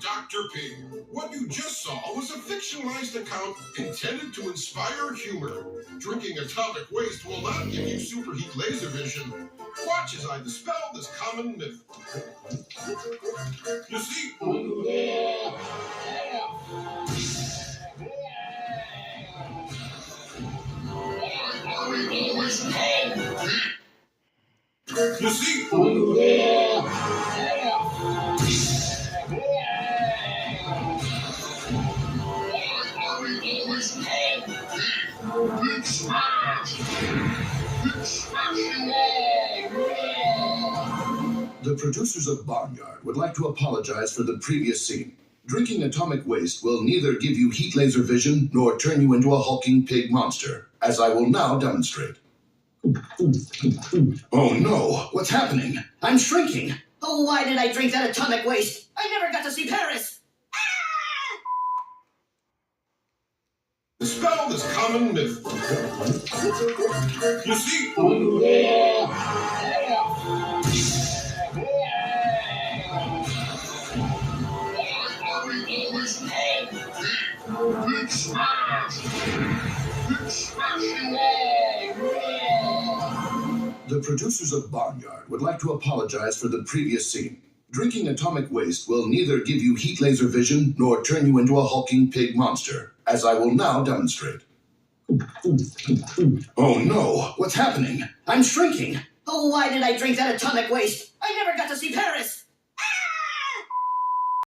Dr. Pig. What you just saw was a fictionalized account intended to inspire humor. Drinking atomic waste will not give you superheat laser vision. Watch as I dispel this common myth. You see... You see... Big smash! Big smash you all! The producers of Barnyard would like to apologize for the previous scene. Drinking atomic waste will neither give you heat laser vision nor turn you into a hulking pig monster, as I will now demonstrate. Oh no, what's happening? I'm shrinking! Oh, why did I drink that atomic waste? I never got to see Paris! Dispel this common myth. You see... Big smash! Big smash you all! The producers of Barnyard would like to apologize for the previous scene. Drinking atomic waste will neither give you heat laser vision nor turn you into a hulking pig monster, as I will now demonstrate. Oh no, what's happening? I'm shrinking! Oh, why did I drink that atomic waste? I never got to see Paris!